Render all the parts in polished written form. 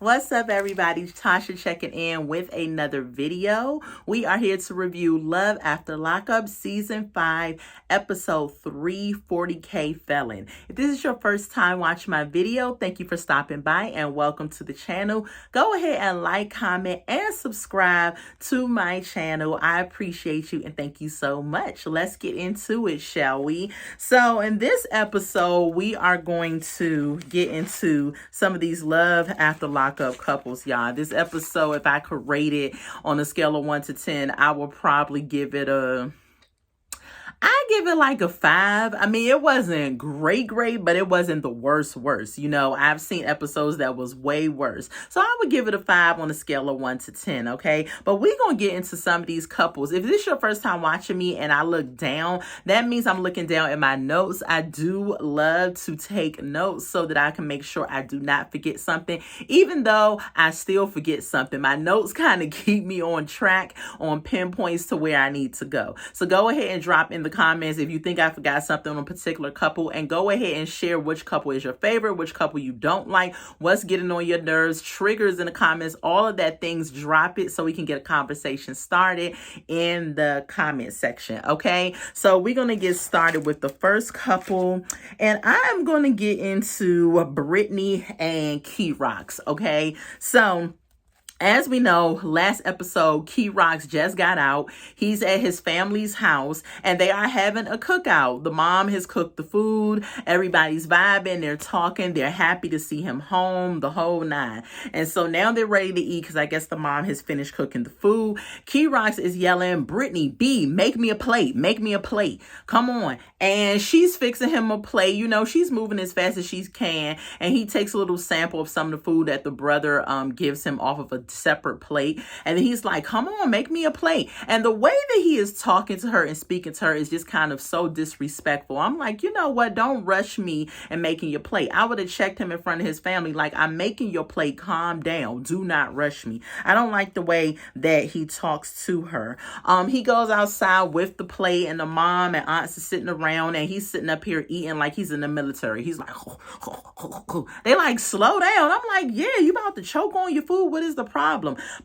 What's up, everybody? Tasha checking in with another video. We are here to review Love After Lockup Season 5, Episode 340K Felon. If this is your first time watching my video, thank you for stopping by and welcome to the channel. Go ahead and like, comment, and subscribe to my channel. I appreciate you and thank you so much. Let's get into it, shall we? So in this episode, we are going to get into some of these Love After Lockup couples, y'all. This episode, if I could rate it on a scale of 1 to 10, I will probably give it like a 5. I mean, it wasn't great, but it wasn't the worst. You know, I've seen episodes that was way worse. So I would give it a 5 on a scale of 1 to 10, okay? But we're going to get into some of these couples. If this is your first time watching me and I look down, that means I'm looking down at my notes. I do love to take notes so that I can make sure I do not forget something. Even though I still forget something, my notes kind of keep me on track, on pinpoints to where I need to go. So go ahead and drop in the comments if you think I forgot something on a particular couple, and go ahead and share which couple is your favorite, which couple you don't like, what's getting on your nerves, triggers in the comments, all of that things. Drop it so we can get a conversation started in the comment section, okay? So we're going to get started with the first couple, and I'm going to get into Britney and Keyrox, okay? So as we know, last episode, Keyrox just got out. He's at his family's house and they are having a cookout. The mom has cooked the food. Everybody's vibing. They're talking. They're happy to see him home, the whole nine. And so now they're ready to eat because I guess the mom has finished cooking the food. Keyrox is yelling, "Britney, B, make me a plate. Make me a plate. Come on." And she's fixing him a plate. You know, she's moving as fast as she can. And he takes a little sample of some of the food that the brother gives him off of a separate plate, and then he's like, "Come on, make me a plate." And the way that he is talking to her and speaking to her is just kind of so disrespectful. I'm like, you know what, don't rush me in making your plate. I would have checked him in front of his family like, "I'm making your plate, calm down, do not rush me." I don't like the way that he talks to her. He goes outside with the plate, and the mom and aunts are sitting around, and he's sitting up here eating like he's in the military. He's like, they like, "Slow down." I'm like, yeah, you about to choke on your food. What is the problem?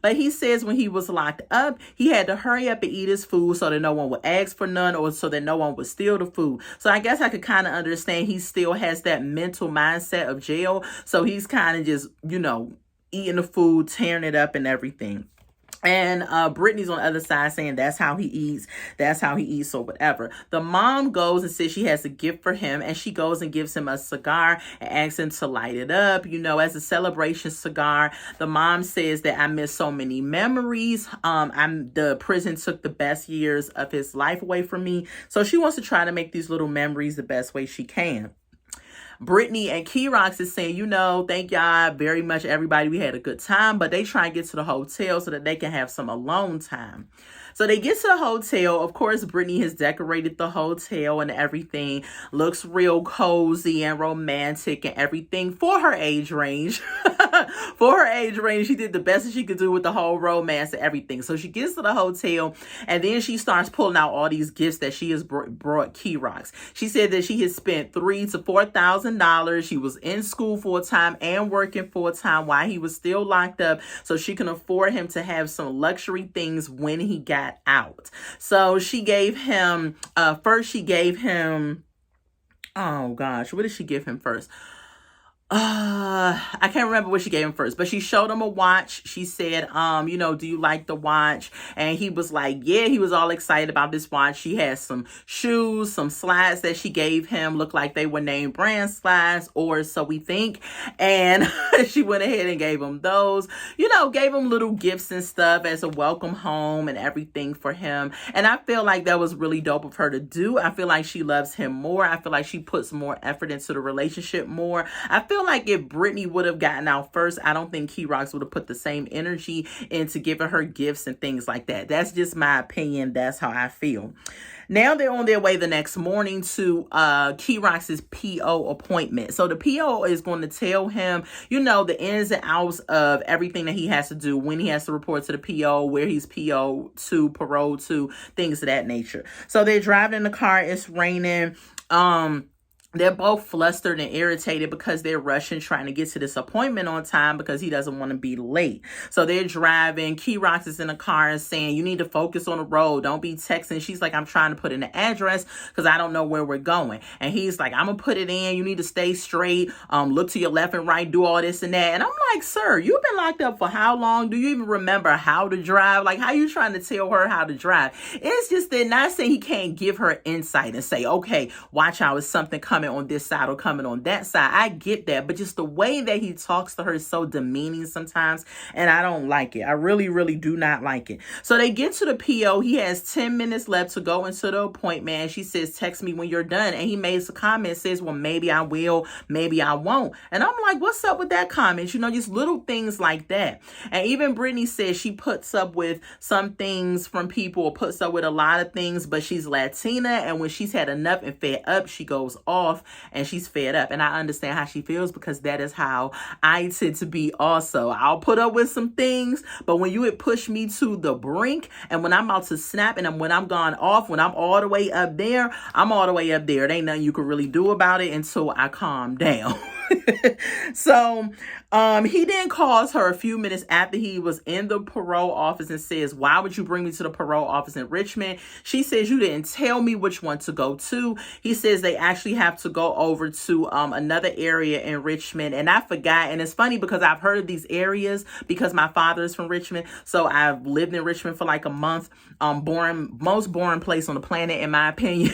But he says when he was locked up, he had to hurry up and eat his food so that no one would ask for none, or so that no one would steal the food. So I guess I could kind of understand he still has that mental mindset of jail. So he's kind of just, you know, eating the food, tearing it up and everything. And Brittany's on the other side saying that's how he eats or whatever. The mom goes and says she has a gift for him, and she goes and gives him a cigar and asks him to light it up, you know, as a celebration cigar. The mom says that I miss so many memories. The prison took the best years of his life away from me. So she wants to try to make these little memories the best way she can. Britney and Keyrox is saying, you know, thank y'all very much, everybody. We had a good time, but they try and get to the hotel so that they can have some alone time. So they get to the hotel. Of course, Britney has decorated the hotel and everything. Looks real cozy and romantic and everything for her age range. For her age range, she did the best that she could do with the whole romance and everything. So she gets to the hotel, and then she starts pulling out all these gifts that she has brought Keyrox. She said that she has spent $3,000 to $4,000. She was in school full time and working full time while he was still locked up, so she can afford him to have some luxury things when he got out. So she gave him, first she gave him, oh gosh, what did she give him first? I can't remember what she gave him first, but she showed him a watch. She said, you know, "Do you like the watch?" And he was like, yeah, he was all excited about this watch. She has some shoes, some slides that she gave him, looked like they were name brand slides, or so we think. And she went ahead and gave him those, you know, gave him little gifts and stuff as a welcome home and everything for him. And I feel like that was really dope of her to do. I feel like she loves him more. I feel like she puts more effort into the relationship more. I feel like if Britney would have gotten out first, I don't think Keyrox would have put the same energy into giving her gifts and things like that. That's just my opinion. That's how I feel. Now they're on their way the next morning to Keyrox's PO appointment. So the PO is going to tell him, you know, the ins and outs of everything that he has to do, when he has to report to the PO, where he's PO to, parole to, things of that nature. So they're driving in the car. It's raining. they're both flustered and irritated because they're rushing, trying to get to this appointment on time because he doesn't want to be late. So they're driving. Key Rocks is in the car and saying, you need to focus on the road. Don't be texting. She's like, I'm trying to put in the address because I don't know where we're going. And he's like, I'm going to put it in. You need to stay straight. Look to your left and right. Do all this and that. And I'm like, sir, you've been locked up for how long? Do you even remember how to drive? Like, how you trying to tell her how to drive? It's just that, not saying he can't give her insight and say, okay, watch out, it's something coming on this side or coming on that side. I get that, but just the way that he talks to her is so demeaning sometimes, and I don't like it. I really, really do not like it. So they get to the PO. He has 10 minutes left to go into the appointment, and she says, text me when you're done. And he makes a comment, says, well, maybe I will, maybe I won't. And I'm like, what's up with that comment? You know, just little things like that. And even Britney says she puts up with some things from people, or puts up with a lot of things, but she's Latina, and when she's had enough and fed up, she goes off and she's fed up. And I understand how she feels, because that is how I tend to be also. I'll put up with some things, but when you would push me to the brink, and when I'm about to snap, and when I'm gone off, when I'm all the way up there, I'm all the way up there. There ain't nothing you can really do about it until I calm down. So he then calls her a few minutes after he was in the parole office and says, why would you bring me to the parole office in Richmond? She says, you didn't tell me which one to go to. He says they actually have to go over to another area in Richmond. And I forgot. And it's funny because I've heard of these areas because my father is from Richmond. So I've lived in Richmond for like a month. Most boring place on the planet, in my opinion.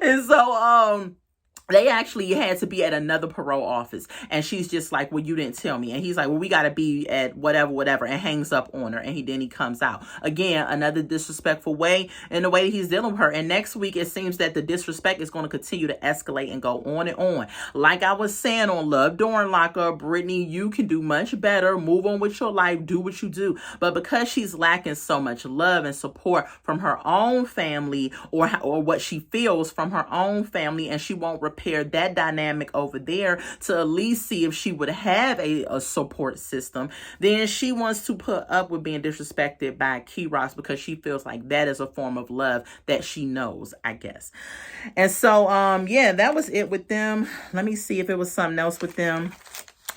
And so, they actually had to be at another parole office. And she's just like, well, you didn't tell me. And he's like, well, we got to be at whatever, and hangs up on her. And then he comes out. Again, another disrespectful way in the way he's dealing with her. And next week, it seems that the disrespect is going to continue to escalate and go on and on. Like I was saying on Love During Lockup, Britney, you can do much better. Move on with your life. Do what you do. But because she's lacking so much love and support from her own family, or what she feels from her own family, and she won't repair that dynamic over there to at least see if she would have a support system, then she wants to put up with being disrespected by Key Rocks because she feels like that is a form of love that she knows, I guess. And so, yeah, that was it with them. Let me see if it was something else with them.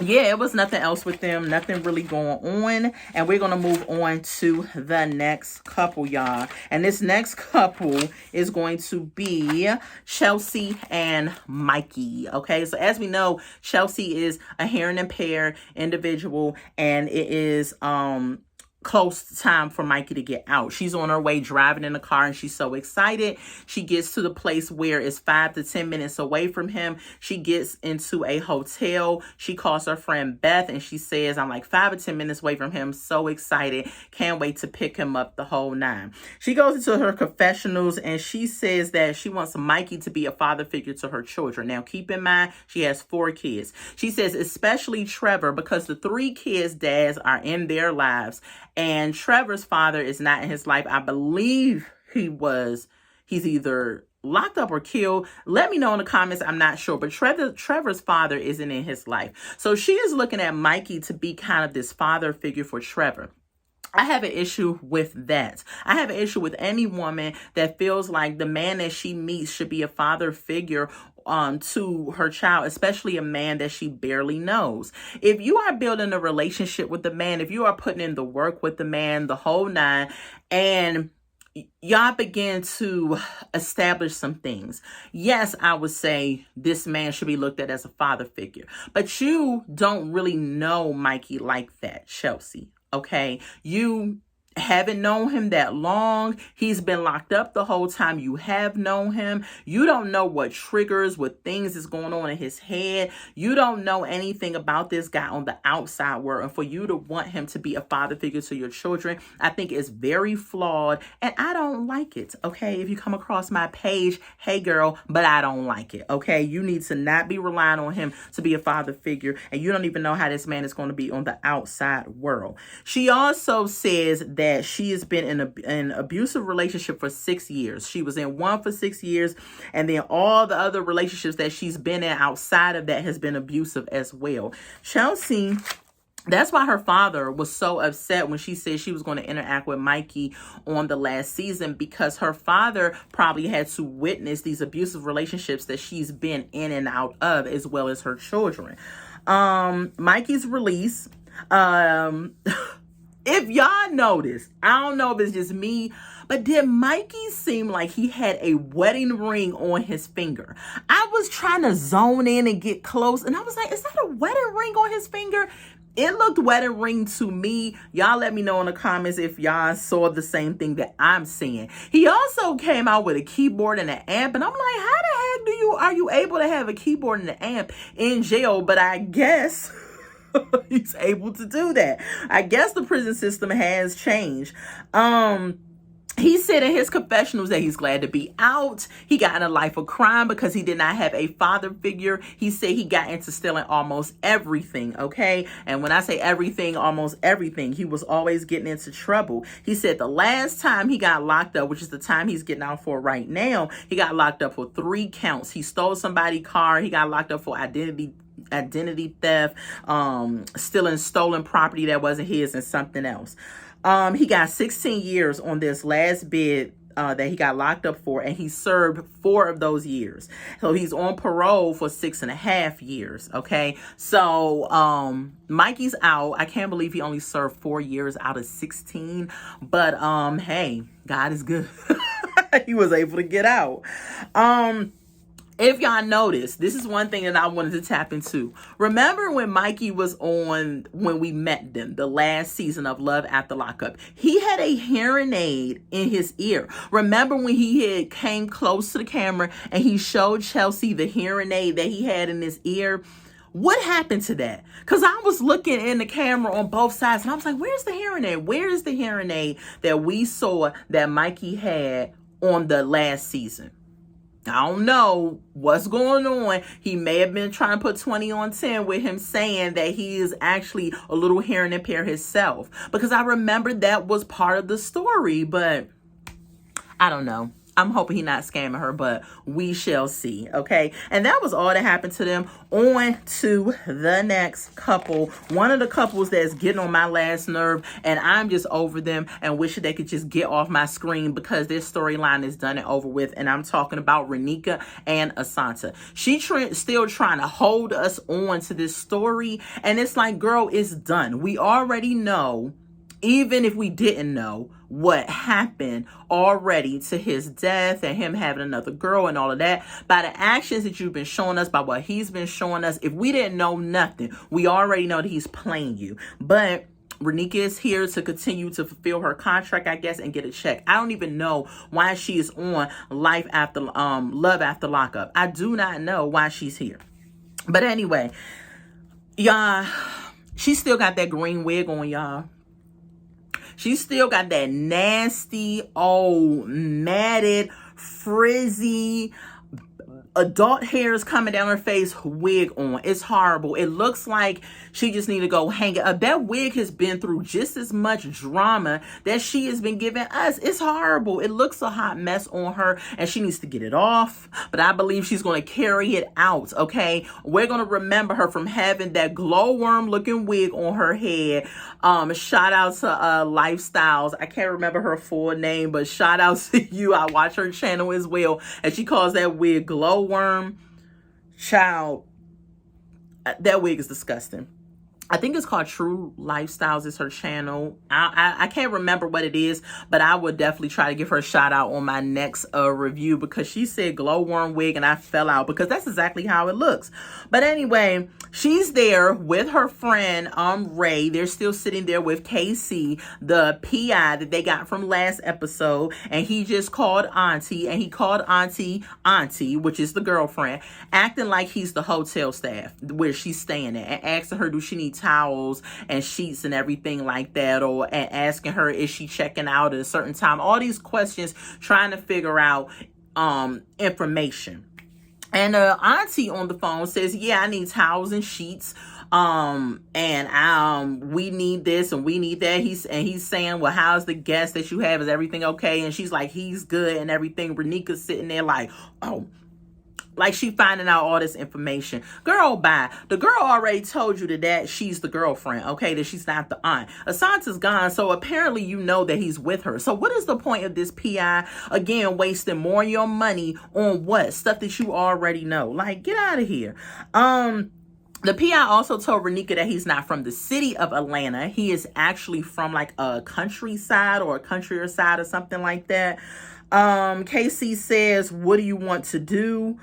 Yeah, it was nothing else with them. Nothing really going on. And we're going to move on to the next couple, y'all. And this next couple is going to be Chelsea and Mikey. Okay, so as we know, Chelsea is a hearing impaired individual, and it is close time for Mikey to get out. She's on her way driving in the car, and she's so excited. She gets to the place where it's 5 to 10 minutes away from him. She gets into a hotel. She calls her friend Beth, and she says, I'm like 5 or 10 minutes away from him. So excited. Can't wait to pick him up, the whole nine. She goes into her confessionals, and she says that she wants Mikey to be a father figure to her children. Now, keep in mind, she has 4 kids. She says, especially Trevor, because the 3 kids' dads are in their lives, and Trevor's father is not in his life. I believe he's either locked up or killed. Let me know in the comments. I'm not sure. But Trevor's father isn't in his life. So she is looking at Mikey to be kind of this father figure for Trevor. I have an issue with that. I have an issue with any woman that feels like the man that she meets should be a father figure to her child, especially a man that she barely knows. If you are building a relationship with the man, if you are putting in the work with the man, the whole nine, and y'all begin to establish some things, yes, I would say this man should be looked at as a father figure. But you don't really know Mikey like that, Chelsea. Okay, you haven't known him that long. He's been locked up the whole time you have known him. You don't know what triggers, what things is going on in his head. You don't know anything about this guy on the outside world. And for you to want him to be a father figure to your children, I think is very flawed. And I don't like it. Okay, if you come across my page, hey girl, but I don't like it. Okay, you need to not be relying on him to be a father figure. And you don't even know how this man is going to be on the outside world. She also says that she has been in an abusive relationship for 6 years. She was in one for 6 years, and then all the other relationships that she's been in outside of that has been abusive as well. Chelsea That's why her father was so upset when she said she was going to interact with Mikey on the last season, because her father probably had to witness these abusive relationships that she's been in and out of, as well as her children. Mikey's release. If y'all notice, I don't know if it's just me, but did Mikey seem like he had a wedding ring on his finger? I was trying to zone in and get close, and I was like, is that a wedding ring on his finger? It looked wedding ring to me. Y'all let me know in the comments if y'all saw the same thing that I'm seeing. He also came out with a keyboard and an amp, and I'm like, how the heck are you able to have a keyboard and an amp in jail? But I guess he's able to do that. I guess the prison system has changed. He said in his confessionals that he's glad to be out. He got in a life of crime because he did not have a father figure. He said he got into stealing almost everything, okay? And when I say everything, almost everything, he was always getting into trouble. He said the last time he got locked up, which is the time he's getting out for right now, he got locked up for 3 counts. He stole somebody's car. He got locked up for identity theft, stealing stolen property that wasn't his, and something else. He got 16 years on this last bid that he got locked up for, and he served 4 of those years. So he's on parole for 6.5 years. Okay, so Mikey's out. I can't believe he only served 4 years out of 16. But hey, God is good. He was able to get out. If y'all notice, this is one thing that I wanted to tap into. Remember when Mikey was on, when we met them, the last season of Love After Lockup, he had a hearing aid in his ear. Remember when he had came close to the camera and he showed Chelsea the hearing aid that he had in his ear? What happened to that? Because I was looking in the camera on both sides and I was like, where's the hearing aid? Where is the hearing aid that we saw that Mikey had on the last season? I don't know what's going on. He may have been trying to put 20 on 10 with him saying that he is actually a little hearing impaired himself. Because I remember that was part of the story, but I don't know. I'm hoping he's not scamming her, but we shall see, okay? And that was all that happened to them. On to the next couple. One of the couples that's getting on my last nerve, and I'm just over them and wishing they could just get off my screen because their storyline is done and over with. And I'm talking about Renika and Asanta. She's still trying to hold us on to this story, and it's like, girl, it's done. We already know. Even if we didn't know what happened already to his death and him having another girl and all of that, by the actions that you've been showing us, by what he's been showing us, if we didn't know nothing, we already know that he's playing you. But Renika is here to continue to fulfill her contract, I guess, and get a check. I don't even know why she is on Love After Lockup. I do not know why she's here. But anyway, y'all, she still got that green wig on, y'all. She still got that nasty, old, matted, frizzy, adult hairs coming down her face wig on. It's horrible. It looks like she just need to go hang it up. That wig has been through just as much drama that she has been giving us. It's horrible. It looks a hot mess on her and she needs to get it off. But I believe she's going to carry it out, okay? We're going to remember her from having that glowworm looking wig on her head. Shout out to Lifestyles. I can't remember her full name, but shout out to you. I watch her channel as well. And she calls that wig glowworm. Child, that wig is disgusting. I think it's called True Lifestyles is her channel. I can't remember what it is, but I would definitely try to give her a shout out on my next review because she said glowworm wig and I fell out because that's exactly how it looks. But anyway, she's there with her friend Ray. They're still sitting there with Casey, the PI that they got from last episode, and he just called Auntie, and he called Auntie, which is the girlfriend, acting like he's the hotel staff where she's staying at, and asking her, do she need towels and sheets and everything like that, or and asking her, is she checking out at a certain time? All these questions, trying to figure out information. And Auntie on the phone says, yeah, I need towels and sheets. We need this and we need that. He's saying, well, how's the guest that you have? Is everything okay? And she's like, he's good and everything. Renika's sitting there like, oh, Like she finding out all this information. Girl, bye. The girl already told you that she's the girlfriend, okay? That she's not the aunt. Asante's gone, so apparently you know that he's with her. So what is the point of this PI? Again, wasting more of your money on what? Stuff that you already know. Like, get out of here. The PI also told Renika that he's not from the city of Atlanta. He is actually from like a countryside or a countryer side or something like that. KC says, what do you want to do?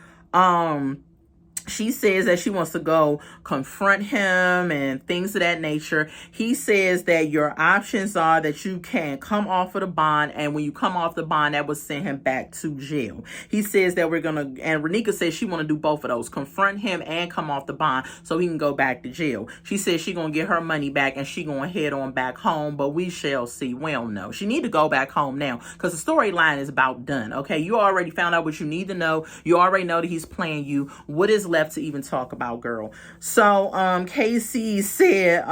She says that she wants to go confront him and things of that nature. He says that your options are that you can come off of the bond, and when you come off the bond, that will send him back to jail. He says that we're going to, and Renika says she want to do both of those, confront him and come off the bond so he can go back to jail. She says she going to get her money back and she going to head on back home, but we shall see. We don't know. She need to go back home now because the storyline is about done. Okay, you already found out what you need to know. You already know that he's playing you. What is left to even talk about, girl? So KC said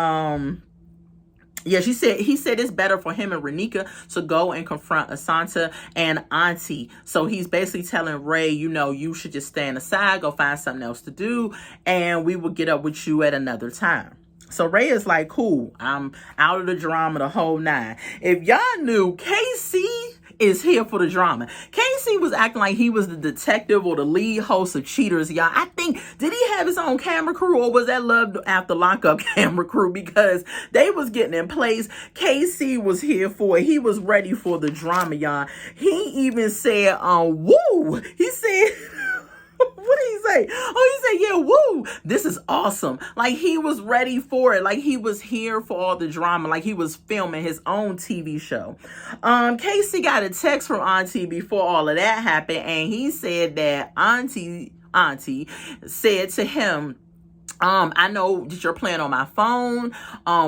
he said it's better for him and Renika to go and confront Asante and Auntie. So he's basically telling Ray, you know, you should just stand aside, go find something else to do, and we will get up with you at another time. So Ray is like, cool, I'm out of the drama, the whole nine. If y'all knew, KC is here for the drama. KC was acting like he was the detective or the lead host of Cheaters, y'all. I think, did he have his own camera crew, or was that Love After Lockup camera crew? Because they was getting in place. KC was here for it. He was ready for the drama, y'all. He even said, woo! He said... What did he say? Oh, he said, yeah, woo, this is awesome. Like, he was ready for it. Like, he was here for all the drama. Like, he was filming his own TV show. Casey got a text from Auntie before all of that happened, and he said that Auntie said to him, I know that you're playing on my phone.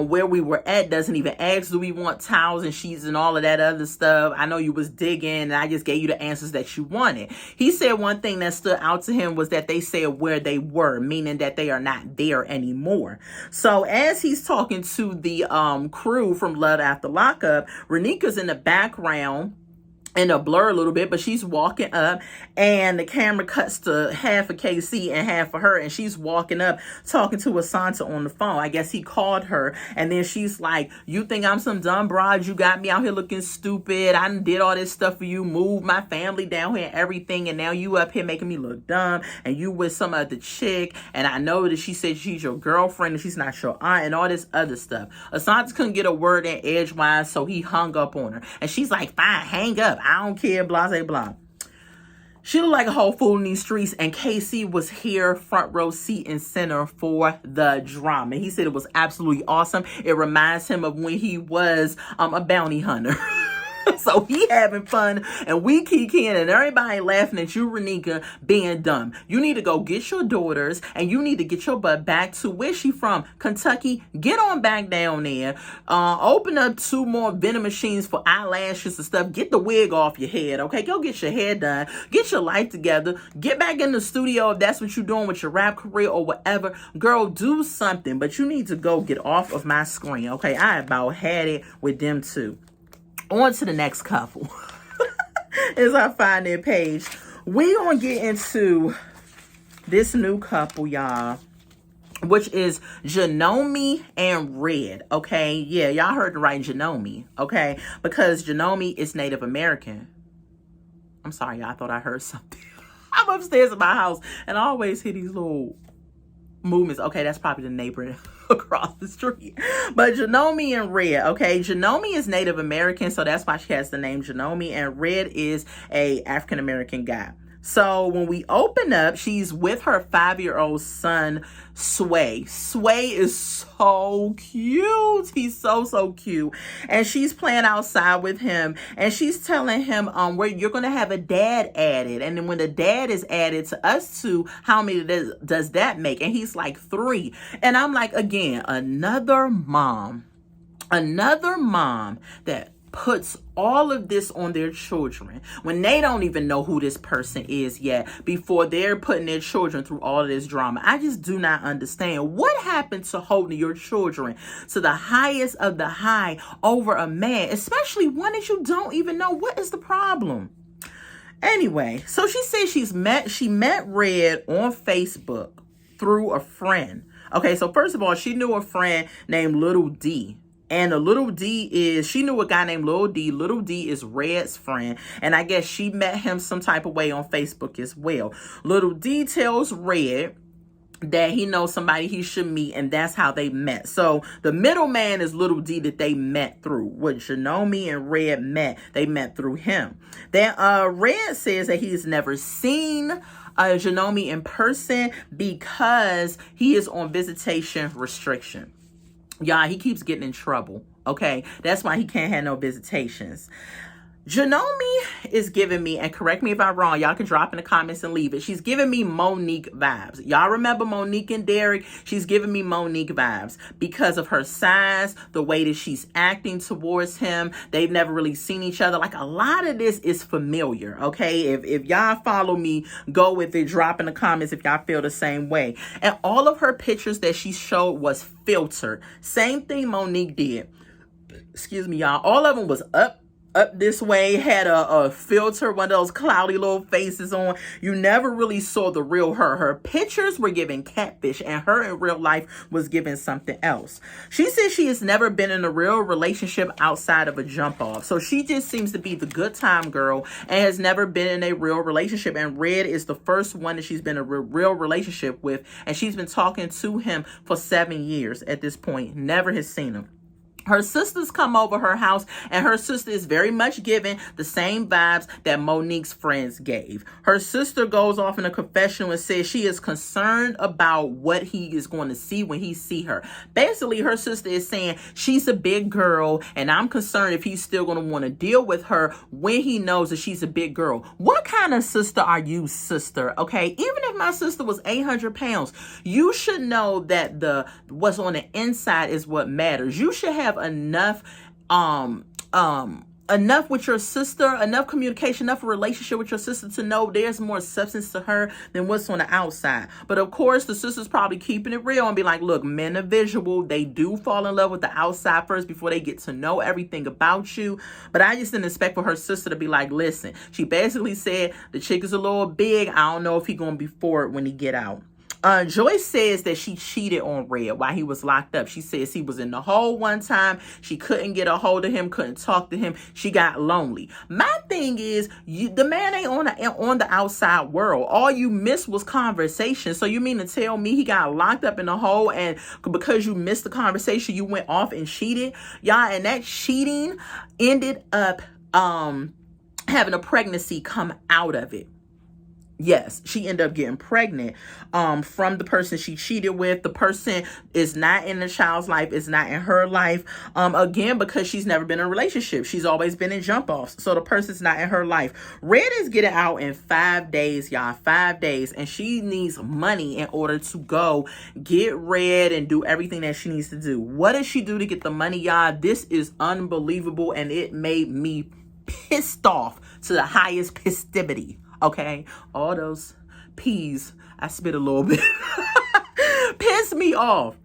Where we were at doesn't even ask, do we want towels and sheets and all of that other stuff. I know you was digging and I just gave you the answers that you wanted. He said one thing that stood out to him was that they said where they were, meaning that they are not there anymore. So as he's talking to the crew from Love After Lockup, Renika's in the background in a blur a little bit, but she's walking up and the camera cuts to half of KC and half of her, and she's walking up talking to Asante on the phone. I guess he called her, and then she's like, you think I'm some dumb broad? You got me out here looking stupid. I did all this stuff for you, moved my family down here and everything, and now you up here making me look dumb, and you with some other chick, and I know that she said she's your girlfriend and she's not your aunt, and all this other stuff. Asante couldn't get a word in edgewise, so he hung up on her, and she's like, fine, hang up, I don't care, blah, blah, blah. She looked like a whole fool in these streets, and KC was here, front row seat and center for the drama. He said it was absolutely awesome. It reminds him of when he was a bounty hunter. So he having fun, and we kikiing, and everybody laughing at you, Renika, being dumb. You need to go get your daughters, and you need to get your butt back to where she from, Kentucky. Get on back down there. Open up 2 more vending machines for eyelashes and stuff. Get the wig off your head, okay? Go get your hair done. Get your life together. Get back in the studio if that's what you're doing with your rap career or whatever. Girl, do something, but you need to go get off of my screen, okay? I about had it with them too. On to the next couple. As I find their page, we gonna get into this new couple, y'all, which is Janome and Red. Okay, yeah, y'all heard the right, Janome. Okay, because Janome is Native American. I'm sorry, y'all, I thought I heard something. I'm upstairs in my house and I always hear these little movements. Okay, that's probably the neighbor across the street. But Janome and Red, okay, Janome is Native American, so that's why she has the name Janome, and Red is a African American guy. So when we open up, she's with her 5-year-old son, Sway. Sway is so cute. He's so cute. And she's playing outside with him, and she's telling him, where you're going to have a dad added. And then when the dad is added to us 2, how many does that make? And he's like 3. And I'm like, again, another mom that puts all of this on their children when they don't even know who this person is yet before they're putting their children through all of this drama. I just do not understand what happened to holding your children to the highest of the high over a man, especially one that you don't even know. What is the problem? Anyway, so she said she met Red on Facebook through a friend. Okay, so first of all, she knew a friend named Little D. And she knew a guy named Little D. Little D is Red's friend. And I guess she met him some type of way on Facebook as well. Little D tells Red that he knows somebody he should meet, and that's how they met. So the middleman is Little D that they met through. What Janome and Red met, they met through him. Then Red says that he's never seen Janome in person because he is on visitation restriction. Y'all, he keeps getting in trouble. Okay, that's why he can't have no visitations. Janome is giving me, and correct me if I'm wrong, y'all can drop in the comments and leave it. She's giving me Monique vibes. Y'all remember Monique and Derek? She's giving me Monique vibes because of her size, the way that she's acting towards him. They've never really seen each other. Like, a lot of this is familiar, okay? If y'all follow me, go with it. Drop in the comments if y'all feel the same way. And all of her pictures that she showed was filtered. Same thing Monique did. Excuse me, y'all. All of them was up this way, had a filter, one of those cloudy little faces on. You never really saw the real her. Her pictures were giving catfish, and her in real life was giving something else. She says she has never been in a real relationship outside of a jump off. So she just seems to be the good time girl and has never been in a real relationship. And Red is the first one that she's been in a real relationship with. And she's been talking to him for 7 years at this point. Never has seen him. Her sisters come over her house, and her sister is very much giving the same vibes that Monique's friends gave. Her sister goes off in a confessional and says she is concerned about what he is going to see when he see her. Basically, her sister is saying she's a big girl, and I'm concerned if he's still going to want to deal with her when he knows that she's a big girl. What kind of sister are you, sister? Okay, even if my sister was 800 pounds, you should know that what's on the inside is what matters. You should have enough with your sister, enough communication, enough relationship with your sister to know there's more substance to her than what's on the outside. But of course, the sister's probably keeping it real and be like, look, men are visual. They do fall in love with the outside first before they get to know everything about you. But I just didn't expect for her sister to be like, listen, she basically said the chick is a little big. I don't know if he's going to be for it when he get out. Joyce says that she cheated on Red while he was locked up. She says he was in the hole one time. She couldn't get a hold of him, couldn't talk to him. She got lonely. My thing is, the man ain't on the outside world. All you missed was conversation. So you mean to tell me he got locked up in the hole, and because you missed the conversation, you went off and cheated? Y'all, and that cheating ended up having a pregnancy come out of it. Yes, she ended up getting pregnant from the person she cheated with. The person is not in the child's life, is not in her life. Again, because she's never been in a relationship. She's always been in jump offs. So the person's not in her life. Red is getting out in 5 days, y'all. 5 days. And she needs money in order to go get Red and do everything that she needs to do. What does she do to get the money, y'all? This is unbelievable. And it made me pissed off to the highest festivity. Okay, all those peas, I spit a little bit, pissed me off.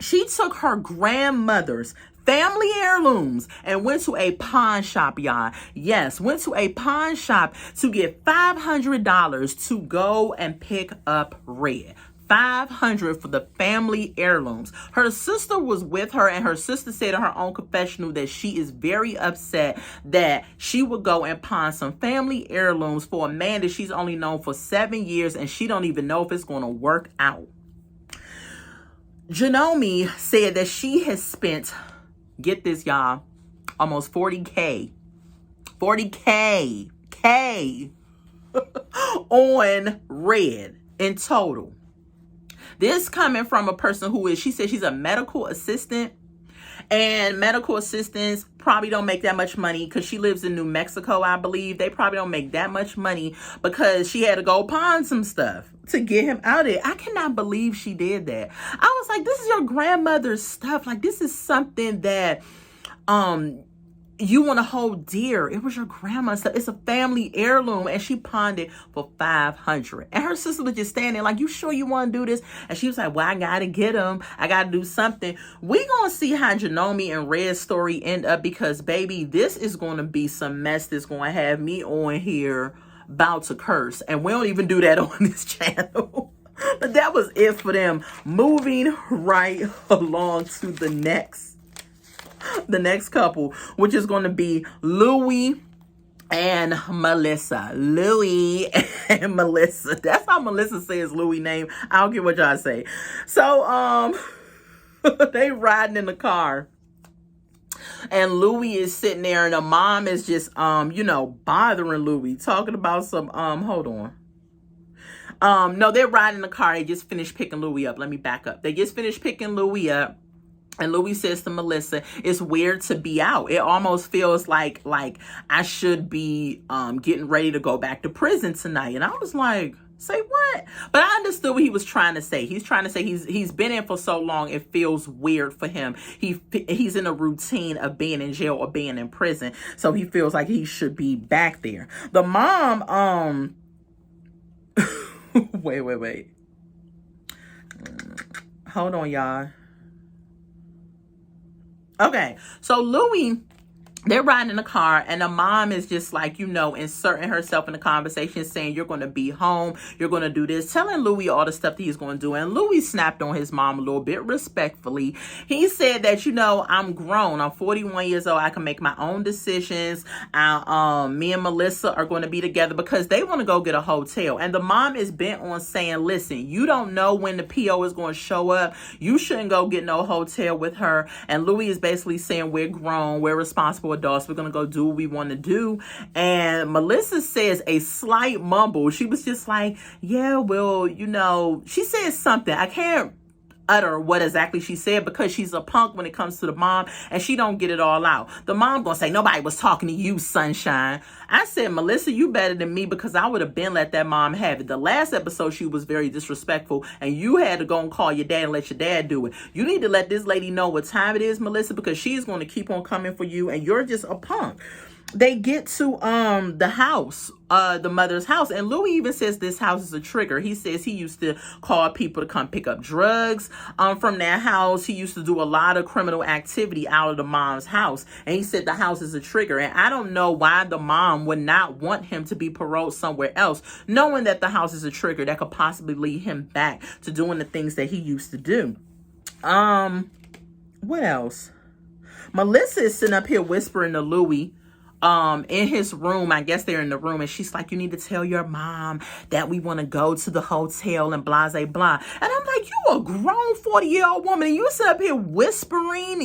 She took her grandmother's family heirlooms and went to a pawn shop, y'all. Yes, went to a pawn shop to get $500 to go and pick up Red. $500 for the family heirlooms. Her sister was with her, and her sister said in her own confessional that she is very upset that she would go and pawn some family heirlooms for a man that she's only known for 7 years, and she don't even know if it's going to work out. Janome said that she has spent, get this, y'all, almost $40K on Red in total. This coming from a person she said she's a medical assistant, and medical assistants probably don't make that much money because she lives in New Mexico, I believe. They probably don't make that much money because she had to go pawn some stuff to get him out of it. I cannot believe she did that. I was like, this is your grandmother's stuff. Like, this is something that, you want to hold dear. It was your grandma's stuff. It's a family heirloom, and she pawned it for $500. And her sister was just standing like, you sure you want to do this? And she was like, well, I got to get him. I got to do something. We going to see how Janome and Red's story end up, because, baby, this is going to be some mess that's going to have me on here about to curse. And we don't even do that on this channel. But that was it for them. Moving right along to the next couple, which is going to be Louis and Melissa. Louis and Melissa. That's how Melissa says Louis' name. I don't care what y'all say. So, they riding in the car. And Louis is sitting there, and the mom is just, bothering Louis, talking about some, hold on. No, they're riding in the car. They just finished picking Louis up. Let me back up. They just finished picking Louis up. And Louis says to Melissa, it's weird to be out. It almost feels like I should be getting ready to go back to prison tonight. And I was like, say what? But I understood what he was trying to say. He's trying to say he's been in for so long, it feels weird for him. He's in a routine of being in jail or being in prison. So he feels like he should be back there. The mom, wait. Hold on, y'all. Okay, so Louis, they're riding in the car, and the mom is just like, inserting herself in the conversation, saying, you're going to be home, you're going to do this, telling Louis all the stuff that he's going to do. And Louis snapped on his mom a little bit respectfully. He said that, I'm grown. I'm 41 years old. I can make my own decisions. Me and Melissa are going to be together because they want to go get a hotel. And the mom is bent on saying, listen, you don't know when the PO is going to show up. You shouldn't go get no hotel with her. And Louis is basically saying, we're grown. We're responsible adults. We're going to go do what we want to do. And Melissa says a slight mumble. She was just like, yeah, well, she said something. I can't utter what exactly she said because she's a punk when it comes to the mom, and she don't get it all out. The mom gonna say, nobody was talking to you, sunshine. I said, Melissa, you better than me, because I would have been let that mom have it. The last episode, she was very disrespectful, and you had to go and call your dad and let your dad do it. You need to let this lady know what time it is, Melissa, because she's going to keep on coming for you, and you're just a punk. They get to the house, the mother's house, and Louis even says this house is a trigger. He says he used to call people to come pick up drugs from their house. He used to do a lot of criminal activity out of the mom's house, and he said the house is a trigger. And I don't know why the mom would not want him to be paroled somewhere else, knowing that the house is a trigger that could possibly lead him back to doing the things that he used to do. What else? Melissa is sitting up here whispering to Louis in his room. I guess they're in the room, and she's like, you need to tell your mom that we want to go to the hotel and blah, blah, blah. And I'm like, you a grown 40-year-old woman, and you sit up here whispering.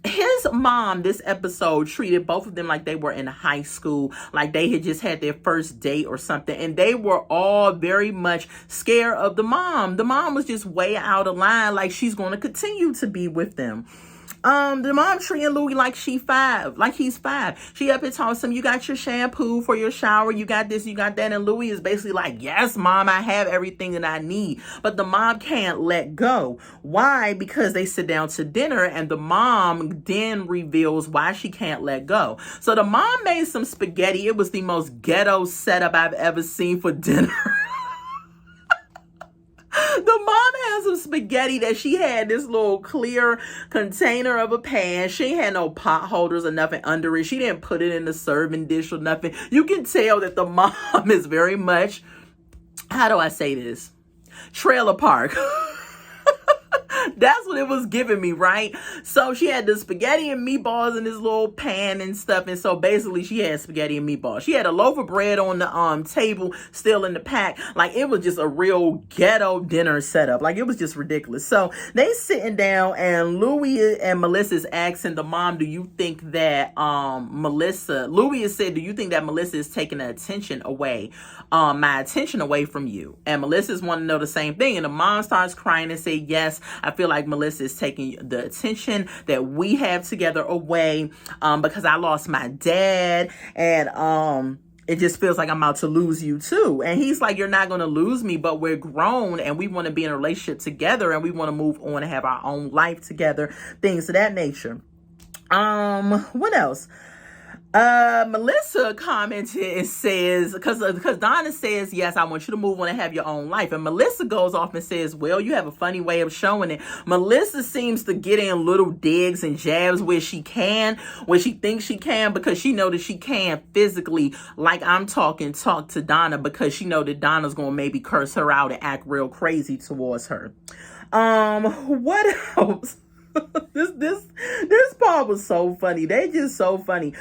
His mom, this episode, treated both of them like they were in high school, like they had just had their first date or something, and they were all very much scared of the mom. The mom was just way out of line, like she's going to continue to be with them. The mom treating Louis like he's 5. She up here telling him, you got your shampoo for your shower, you got this, you got that. And Louis is basically like, yes, mom, I have everything that I need. But the mom can't let go. Why? Because they sit down to dinner, and the mom then reveals why she can't let go. So the mom made some spaghetti. It was the most ghetto setup I've ever seen for dinner. The mom has some spaghetti that she had this little clear container of a pan. She ain't had no pot holders or nothing under it. She didn't put it in the serving dish or nothing. You can tell that the mom is very much, how do I say this? Trailer park. That's what it was giving me, right? So she had the spaghetti and meatballs in this little pan and stuff. And so basically she had spaghetti and meatballs. She had a loaf of bread on the table still in the pack. Like, it was just a real ghetto dinner setup. Like, it was just ridiculous. So they sitting down, and Louis and Melissa's asking the mom, do you think that Louis has said, do you think that Melissa is taking the attention away, my attention away from you? And Melissa's wanting to know the same thing. And the mom starts crying and say, yes, I feel like Melissa is taking the attention that we have together away, because I lost my dad, and it just feels like I'm about to lose you too. And he's like, you're not going to lose me, but we're grown and we want to be in a relationship together, and we want to move on and have our own life together, things of that nature. What else? Melissa commented and says, because Donna says, yes, I want you to move on and have your own life. And Melissa goes off and says, well, you have a funny way of showing it. Melissa seems to get in little digs and jabs where she can, where she thinks she can, because she know that she can physically, like I'm talk to Donna, because she know that Donna's going to maybe curse her out and act real crazy towards her. What else? this part was so funny. They just so funny.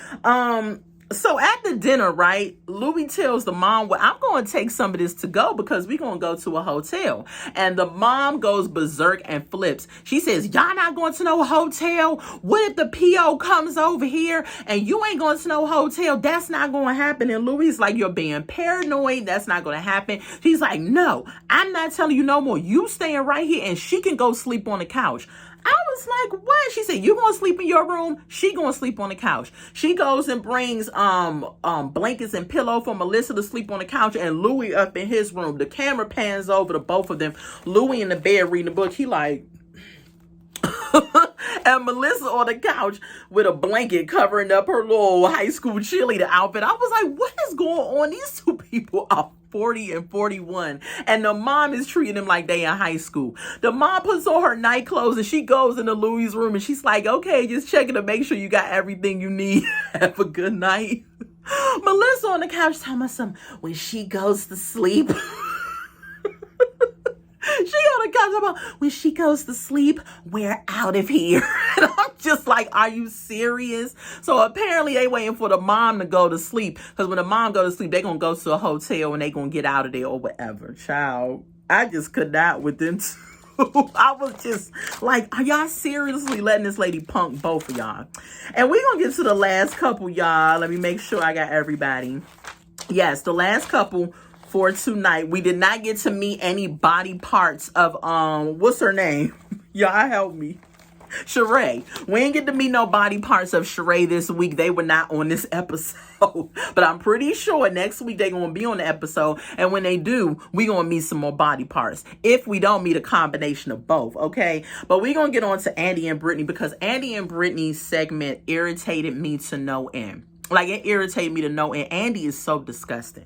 So at the dinner, right, Louis tells the mom, well, I'm going to take some of this to go because we're going to go to a hotel. And the mom goes berserk and flips. She says, y'all not going to no hotel? What if the PO comes over here and you ain't going to no hotel? That's not going to happen. And Louis is like, you're being paranoid. That's not going to happen. She's like, no, I'm not telling you no more. You staying right here and she can go sleep on the couch. I was like, what? She said, you gonna sleep in your room? She gonna sleep on the couch. She goes and brings blankets and pillow for Melissa to sleep on the couch, and Louis up in his room. The camera pans over to both of them. Louis in the bed reading the book. He like and Melissa on the couch with a blanket covering up her little high school cheerleader outfit. I was like, what is going on? These two people are 40 and 41, and the mom is treating them like they in high school. The mom puts on her night clothes and she goes into Louis' room and she's like, okay, just checking to make sure you got everything you need. Have a good night. Melissa on the couch telling us something. When she goes to sleep, she on the couch about, when she goes to sleep, we're out of here. And I'm just like, are you serious? So apparently they waiting for the mom to go to sleep. Because when the mom go to sleep, they going to go to a hotel and they going to get out of there or whatever. Child, I just could not with them two. I was just like, are y'all seriously letting this lady punk both of y'all? And we're going to get to the last couple, y'all. Let me make sure I got everybody. Yes, the last couple for tonight. We did not get to meet any body parts of what's her name? Y'all help me. Sheree. We ain't get to meet no body parts of Sheree this week. They were not on this episode. But I'm pretty sure next week they're going to be on the episode. And when they do, we're going to meet some more body parts. If we don't meet a combination of both, okay? But we're going to get on to Andy and Britney, because Andy and Britney's segment irritated me to no end. Like, it irritated me to no end. Andy is so disgusting.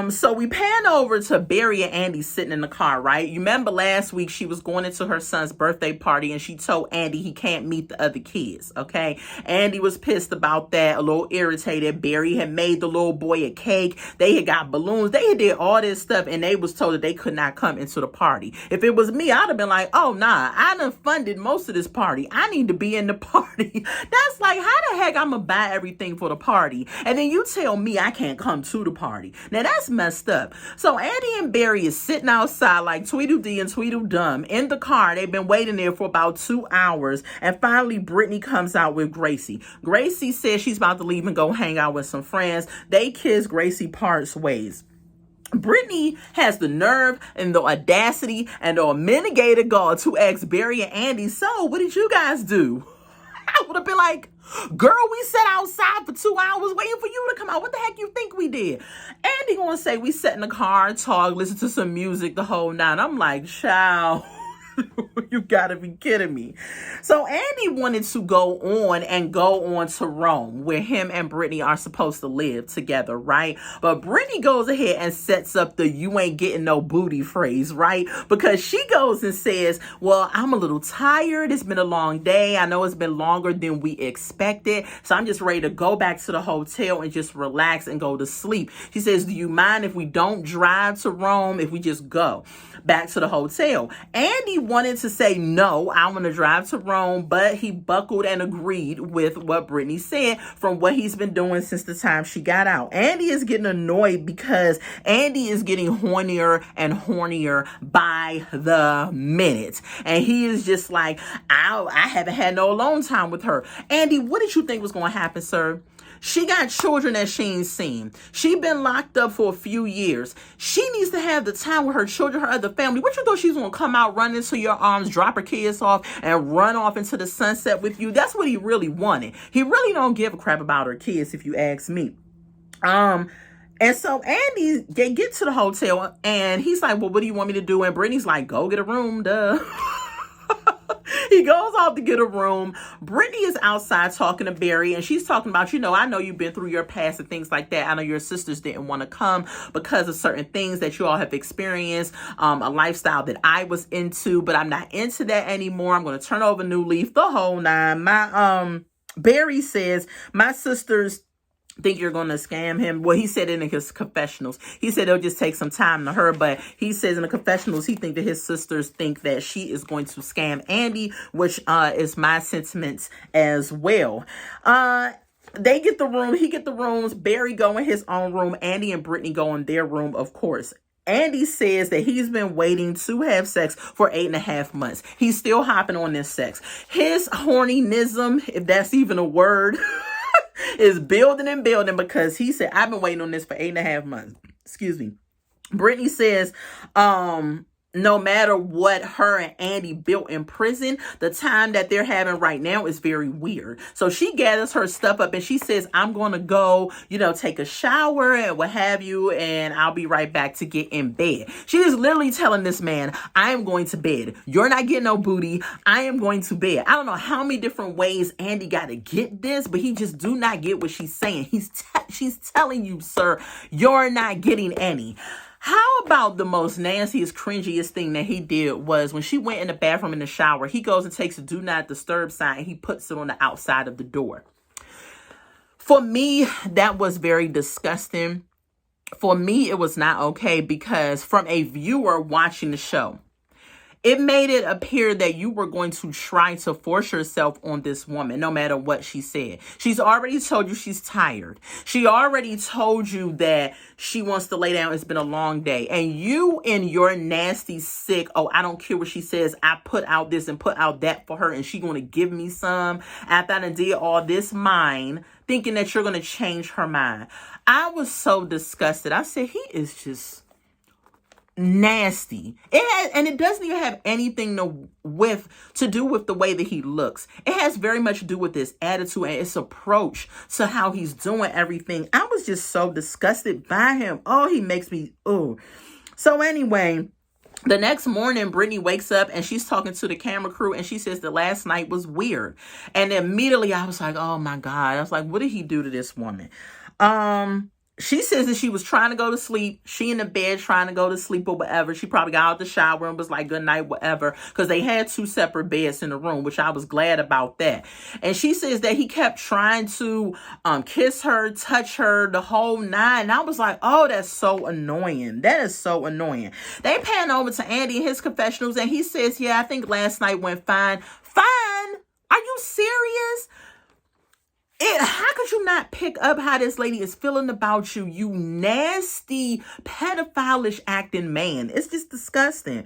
So we pan over to Barry and Andy sitting in the car, right? You remember last week she was going into her son's birthday party and she told Andy he can't meet the other kids, okay? Andy was pissed about that, a little irritated. Barry had made the little boy a cake. They had got balloons. They had did all this stuff and they was told that they could not come into the party. If it was me, I'd have been like, oh, nah, I done funded most of this party. I need to be in the party. That's like, how the heck I'm gonna buy everything for the party and then you tell me I can't come to the party? Now, that's messed up. So Andy and Barry is sitting outside like Tweedledee and Tweedledum in the car. They've been waiting there for about 2 hours. And finally, Britney comes out with Gracie. Gracie says she's about to leave and go hang out with some friends. They kiss. Gracie parts ways. Britney has the nerve and the audacity and the unmitigated gall to ask Barry and Andy, so what did you guys do? I would have been like, girl, we sat outside for 2 hours waiting for you to come out. What the heck you think we did? Andy gonna say we sat in the car, talk, listen to some music the whole night. I'm like, child, you gotta be kidding me. So Andy wanted to go on to Rome, where him and Britney are supposed to live together, right? But Britney goes ahead and sets up the you ain't getting no booty phrase, right? Because she goes and says, well, I'm a little tired. It's been a long day. I know it's been longer than we expected. So I'm just ready to go back to the hotel and just relax and go to sleep. She says, do you mind if we don't drive to Rome, if we just go back to the hotel? Andy wanted to say, no, I want to drive to Rome, but he buckled and agreed with what Britney said from what he's been doing since the time she got out. Andy is getting annoyed because Andy is getting hornier and hornier by the minute. And he is just like, I haven't had no alone time with her. Andy, what did you think was going to happen, sir? She got children that she ain't seen. She been locked up for a few years. She needs to have the time with her children, her other family. What you thought she's going to come out, run into your arms, drop her kids off, and run off into the sunset with you? That's what he really wanted. He really don't give a crap about her kids, if you ask me. And so Andy, they get to the hotel, and he's like, well, what do you want me to do? And Brittany's like, go get a room, duh. He goes off to get a room. Britney is outside talking to Barry, and she's talking about, I know you've been through your past and things like that. I know your sisters didn't want to come because of certain things that you all have experienced, a lifestyle that I was into, but I'm not into that anymore. I'm going to turn over a new leaf, the whole nine. Barry says, my sisters think you're going to scam him. Well, he said it in his confessionals. He said it'll just take some time to her, but he says in the confessionals, he think that his sisters think that she is going to scam Andy, which is my sentiments as well. They get the room. He get the rooms. Barry go in his own room. Andy and Britney go in their room, of course. Andy says that he's been waiting to have sex for 8.5 months. He's still hopping on this sex. His hornyism, if that's even a word, is building and building, because he said, I've been waiting on this for 8.5 months. Excuse me. Britney says, no matter what her and Andy built in prison, the time that they're having right now is very weird. So she gathers her stuff up and she says, I'm going to go, take a shower and what have you, and I'll be right back to get in bed. She is literally telling this man, I am going to bed. You're not getting no booty. I am going to bed. I don't know how many different ways Andy got to get this, but he just do not get what she's saying. She's telling you, sir, you're not getting any. How about the most nastiest, cringiest thing that he did was when she went in the bathroom in the shower, he goes and takes the do not disturb sign and he puts it on the outside of the door. For me, that was very disgusting. For me, it was not okay, because from a viewer watching the show, it made it appear that you were going to try to force yourself on this woman, no matter what she said. She's already told you she's tired. She already told you that she wants to lay down. It's been a long day. And you, in your nasty, sick, I don't care what she says, I put out this and put out that for her, and she going to give me some after I did all this mine, thinking that you're going to change her mind. I was so disgusted. I said, he is just nasty. And it doesn't even have anything to do with the way that he looks. It has very much to do with his attitude and his approach to how he's doing everything. I was just so disgusted by him. He makes me, So anyway, the next morning, Britney wakes up and she's talking to the camera crew and she says the last night was weird. And immediately I was like, oh my God. I was like, what did he do to this woman? She says that she was trying to go to sleep. She in the bed trying to go to sleep or whatever. She probably got out the shower and was like, good night, whatever. Because they had 2 separate beds in the room, which I was glad about that. And she says that he kept trying to kiss her, touch her, the whole nine. And I was like, oh, that's so annoying. That is so annoying. They pan over to Andy and his confessionals and he says, yeah, I think last night went fine. Fine? Are you serious? How could you not pick up how this lady is feeling about you, you nasty, pedophile-ish acting man? It's just disgusting.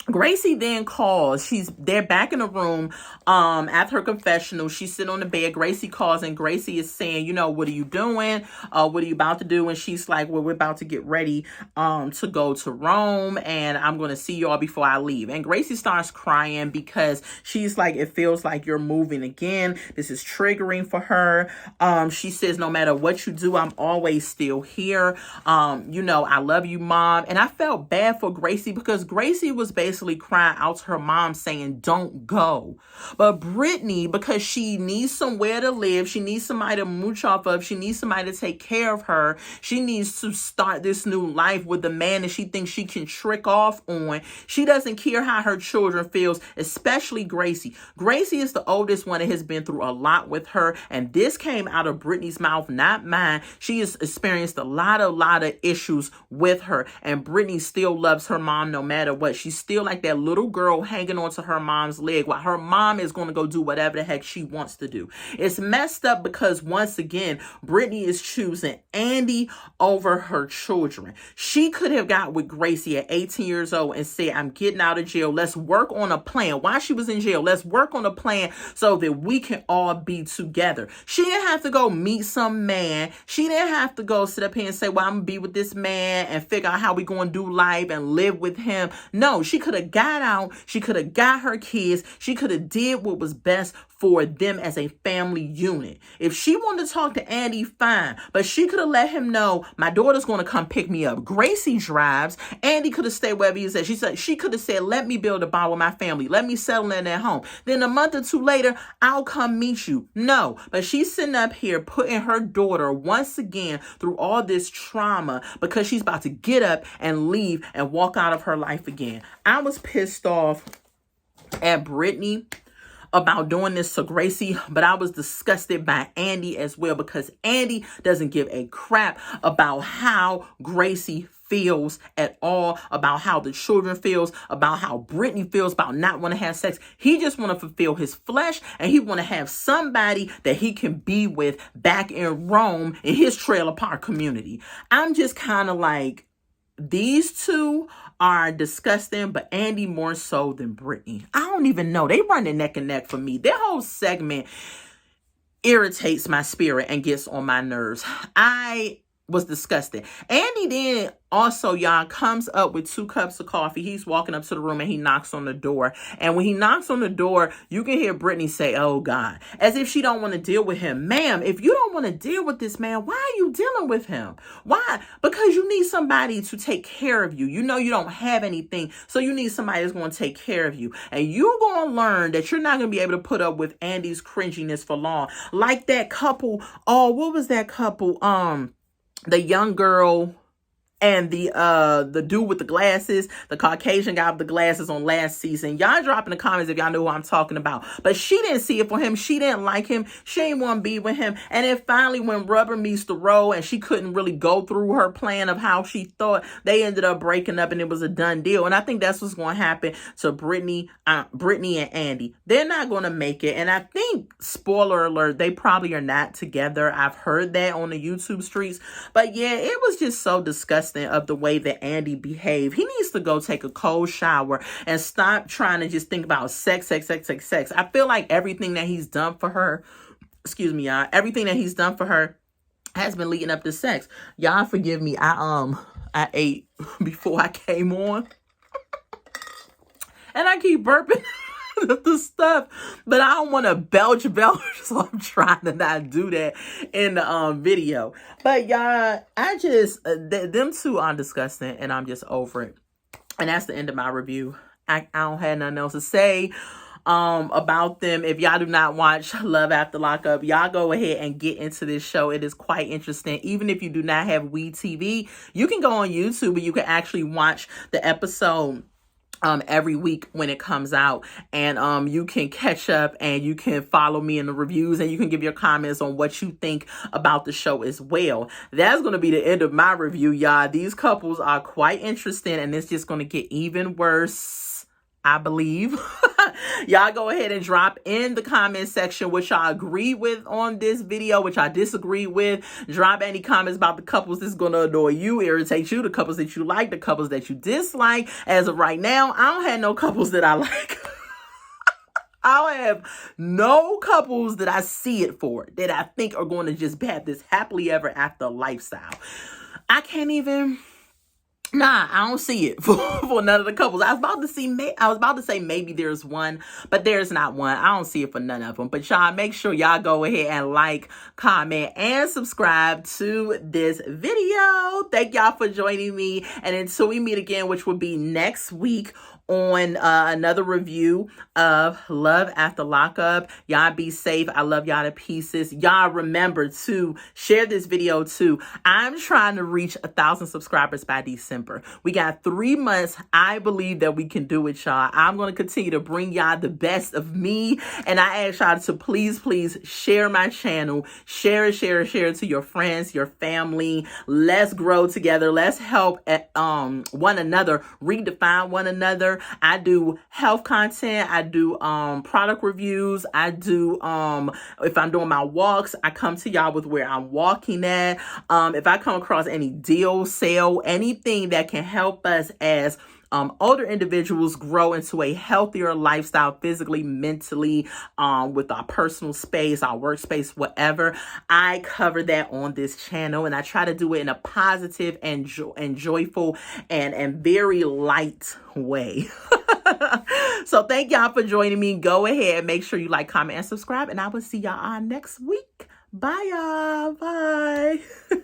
Gracie then calls. They're back in the room after her confessional. She's sitting on the bed. Gracie calls and Gracie is saying, what are you doing? What are you about to do? And she's like, well, we're about to get ready to go to Rome and I'm going to see y'all before I leave. And Gracie starts crying because she's like, it feels like you're moving again. This is triggering for her. She says, no matter what you do, I'm always still here. I love you, Mom. And I felt bad for Gracie because Gracie was basically crying out to her mom saying, don't go. But Britney, because she needs somewhere to live, she needs somebody to mooch off of, she needs somebody to take care of her, she needs to start this new life with the man that she thinks she can trick off on. She doesn't care how her children feels, especially Gracie. Gracie is the oldest one that has been through a lot with her, and this came out of Britney's mouth, not mine. She has experienced a lot of issues with her, and Britney still loves her mom no matter what. She's still like that little girl hanging onto her mom's leg while her mom is going to go do whatever the heck she wants to do. It's messed up because once again, Britney is choosing Andy over her children. She could have got with Gracie at 18 years old and said, I'm getting out of jail. Let's work on a plan. While she was in jail, let's work on a plan so that we can all be together. She didn't have to go meet some man. She didn't have to go sit up here and say, well, I'm going to be with this man and figure out how we going to do life and live with him. No, she could could have got out. She could have got her kids. She could have did what was best for them as a family unit. If she wanted to talk to Andy, fine. But she could have let him know, my daughter's going to come pick me up. Gracie drives. Andy could have stayed wherever he said. She could have said, let me build a bond with my family. Let me settle in at home. Then a month or two later, I'll come meet you. No, but she's sitting up here putting her daughter once again through all this trauma because she's about to get up and leave and walk out of her life again. I was pissed off at Britney about doing this to Gracie, but I was disgusted by Andy as well because Andy doesn't give a crap about how Gracie feels at all, about how the children feels, about how Britney feels, about not want to have sex. He just want to fulfill his flesh, and he want to have somebody that he can be with back in Rome in his trailer park community. I'm just kind of like, these two are disgusting, but Andy more so than Britney. I don't even know. They run the neck and neck for me. Their whole segment irritates my spirit and gets on my nerves. I was disgusted. Andy then also, y'all, comes up with 2 cups of coffee. He's walking up to the room and he knocks on the door. And when he knocks on the door, you can hear Britney say, oh God, as if she don't want to deal with him. Ma'am, if you don't want to deal with this man, why are you dealing with him? Why? Because you need somebody to take care of you. You know you don't have anything, so you need somebody that's going to take care of you. And you're going to learn that you're not going to be able to put up with Andy's cringiness for long. Like that couple, oh, what was that couple? The young girl and the dude with the glasses, the Caucasian guy with the glasses on last season. Y'all drop in the comments if y'all know who I'm talking about. But she didn't see it for him. She didn't like him. She didn't want to be with him. And then finally, when rubber meets the road and she couldn't really go through her plan of how she thought, they ended up breaking up and it was a done deal. And I think that's what's going to happen to Britney and Andy. They're not going to make it. And I think, spoiler alert, they probably are not together. I've heard that on the YouTube streets. But yeah, it was just so disgusting of the way that Andy behaved. He needs to go take a cold shower and stop trying to just think about sex. I feel like everything that he's done for her, excuse me, y'all, everything that he's done for her has been leading up to sex. Y'all forgive me. I ate before I came on and I keep burping the stuff, but I don't want to belch, so I'm trying to not do that in the video. But y'all, I just them two are disgusting, and I'm just over it. And that's the end of my review. I don't have nothing else to say about them. If y'all do not watch Love After Lockup, y'all go ahead and get into this show. It is quite interesting. Even if you do not have WE TV, you can go on YouTube and you can actually watch the episode every week when it comes out, and you can catch up and you can follow me in the reviews and you can give your comments on what you think about the show as well. That's going to be the end of my review, y'all. These couples are quite interesting and it's just going to get even worse, I believe. Y'all go ahead and drop in the comment section which I agree with on this video, which I disagree with. Drop any comments about the couples that's going to annoy you, irritate you, the couples that you like, the couples that you dislike. As of right now, I don't have no couples that I like. I don't have no couples that I see it for, that I think are going to just have this happily ever after lifestyle. I can't even... Nah, I don't see it for none of the couples. I was about to say maybe there's one, but there's not one. I don't see it for none of them. But y'all, make sure y'all go ahead and like, comment, and subscribe to this video. Thank y'all for joining me. And until we meet again, which will be next week on another review of Love After Lockup. Y'all be safe. I love y'all to pieces. Y'all remember to share this video too. I'm trying to reach 1,000 subscribers by December. We got 3 months. I believe that we can do it, y'all. I'm going to continue to bring y'all the best of me. And I ask y'all to please share my channel. Share it to your friends, your family. Let's grow together. Let's help one another, redefine one another. I do health content. I do product reviews. I do if I'm doing my walks, I come to y'all with where I'm walking at. If I come across any deal, sale, anything that can help us as older individuals grow into a healthier lifestyle, physically, mentally, with our personal space, our workspace, whatever. I cover that on this channel, and I try to do it in a positive and joyful and very light way. So thank y'all for joining me. Go ahead, make sure you like, comment, and subscribe, and I will see y'all next week. Bye, y'all. Bye.